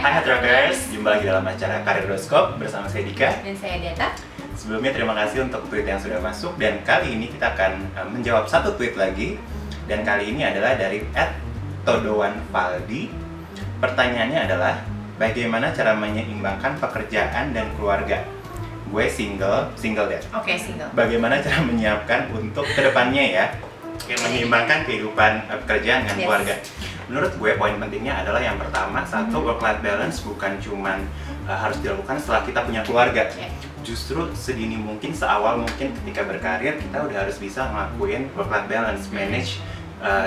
Hai Hatrockers, jumpa lagi dalam acara Kariroscope bersama saya Dika dan saya Deta. Sebelumnya terima kasih untuk tweet yang sudah masuk, dan kali ini kita akan menjawab satu tweet lagi. Dan kali ini adalah dari @todowanvaldi. Pertanyaannya adalah, bagaimana cara menyeimbangkan pekerjaan dan keluarga? Gue single deh. Oke, single. Bagaimana cara menyiapkan untuk kedepannya ya, menyeimbangkan kehidupan pekerjaan dan keluarga? Menurut gue poin pentingnya adalah yang pertama, satu, work-life balance bukan cuman harus dilakukan setelah kita punya keluarga. Justru sedini mungkin, seawal mungkin ketika berkarir, kita udah harus bisa ngelakuin work-life balance, manage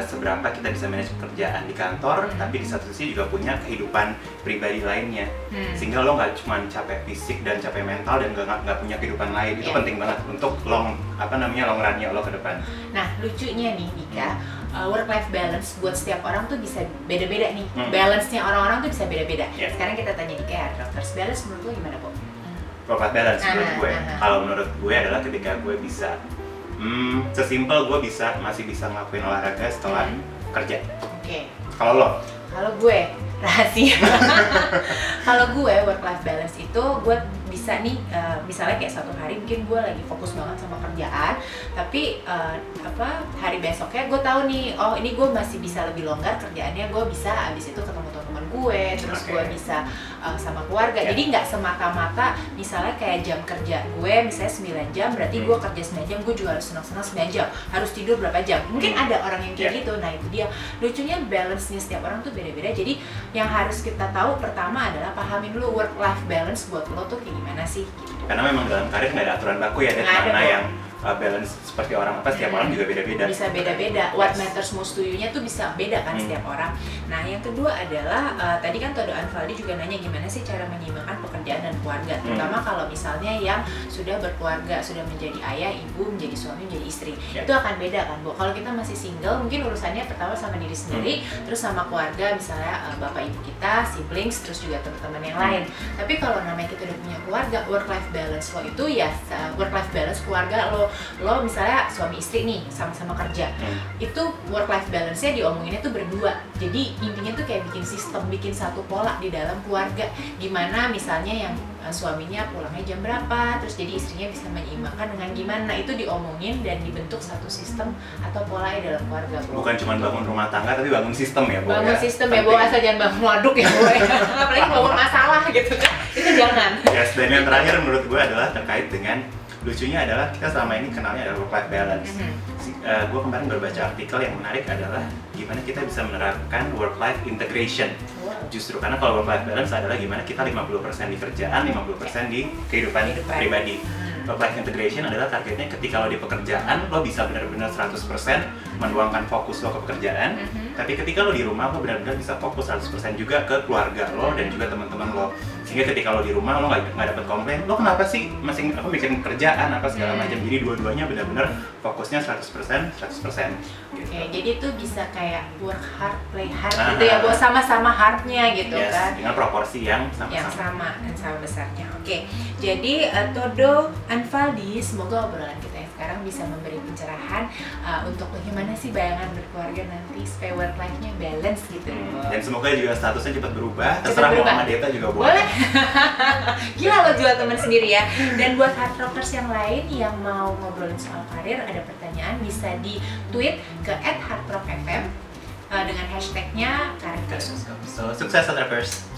seberapa kita bisa manage pekerjaan di kantor, tapi di satu sisi juga punya kehidupan pribadi lainnya, sehingga lo nggak cuma capek fisik dan capek mental dan nggak punya kehidupan lain. Itu penting banget untuk long runnya lo ke depan. Nah, lucunya nih Dika, work-life balance buat setiap orang tuh bisa beda-beda nih. Balance-nya orang-orang tuh bisa beda-beda. Sekarang kita tanya Dika ya, Hatrockers, balance menurut lo gimana, Po? Work-life balance menurut gue, kalau menurut gue adalah ketika gue bisa sesimpel gue masih bisa ngelakuin olahraga setelah kerja. Oke. Kalau lo? Kalau gue rahasia. Kalau gue work-life balance itu gue bisa nih, misalnya kayak satu hari mungkin gue lagi fokus banget sama kerjaan, tapi hari besoknya gue tahu nih, oh ini gue masih bisa lebih longgar kerjaannya, gue bisa abis itu ketemu teman-teman gue, terus gue bisa sama keluarga. Jadi nggak semata-mata misalnya kayak jam kerja gue misalnya 9 jam, berarti gue kerja 9 jam, gue juga harus senang-senang 9 jam, harus tidur berapa jam. Mungkin ada orang yang kayak gitu. Nah itu dia, lucunya balance-nya setiap orang tuh beda-beda. Jadi yang harus kita tahu pertama adalah pahamin dulu work-life balance buat lo tuh kayak gimana sih gitu. Karena memang dalam karir nggak ada aturan baku ya, dan mana yang balance seperti orang setiap orang juga beda-beda. Bisa beda-beda. What matters most to you-nya tuh bisa beda kan setiap orang. Nah, yang kedua adalah tadi kan Todowanvaldi juga nanya gimana sih cara menyeimbangkan pekerjaan dan keluarga. Terutama kalau misalnya yang sudah berkeluarga, sudah menjadi ayah, ibu, menjadi suami, menjadi istri. Itu akan beda kan, Bu. Kalau kita masih single, mungkin urusannya pertama sama diri sendiri, terus sama keluarga, misalnya bapak ibu kita, siblings, terus juga teman-teman yang lain. Tapi kalau namanya kita udah punya keluarga, work-life balance lo itu ya work-life balance keluarga lo misalnya suami istri nih sama-sama kerja, itu work life balance-nya diomonginnya tuh berdua. Jadi intinya tuh kayak bikin sistem, bikin satu pola di dalam keluarga, gimana misalnya yang suaminya pulangnya jam berapa, terus jadi istrinya bisa menyeimbangkan dengan gimana, itu diomongin dan dibentuk satu sistem atau pola dalam keluarga, Bu. Bukan cuma bangun rumah tangga, tapi bangun sistem ya, Bu. Bangun sistem ya, Bu, asal jangan bangun waduk ya, Bu. Apalagi bangun masalah gitu kan, itu jangan. Yes, dan yang terakhir menurut gue adalah terkait dengan, lucunya adalah kita selama ini kenalnya adalah work-life balance. Gue kemarin berbaca artikel yang menarik adalah gimana kita bisa menerapkan work-life integration. Justru karena kalau work-life balance adalah gimana kita 50% di kerjaan, 50% di kehidupan pribadi. Work-life integration adalah targetnya ketika lo di pekerjaan, lo bisa benar-benar 100% menuangkan fokus lo ke pekerjaan, tapi ketika lo di rumah, lo benar-benar bisa fokus 100% juga ke keluarga lo dan juga teman-teman lo. Sehingga ketika lo di rumah, lo nggak dapat komplain, lo kenapa sih masih mikirin kerjaan apa segala macam. Jadi dua-duanya benar-benar fokusnya 100%. Gitu. Oke, jadi itu bisa kayak work hard, play hard gitu ya, buat sama-sama hardnya gitu kan. Dengan proporsi yang sama. Yang sama dan sama besarnya. Oke, jadi Todowanvaldi, semoga obrolan kita yang sekarang bisa memberi pencerahan untuk bagaimana sih bayangan berkeluarga nanti supaya work life-nya balance gitu. Dan semoga juga statusnya cepat berubah. Terserah mau sama Deta juga boleh. Gila lo jual teman sendiri ya. Dan buat Hatrockers yang lain yang mau ngobrolin soal karir, ada pertanyaan bisa di tweet ke @hardrockfm dengan hashtagnya karir. So, sukses Hatrockers.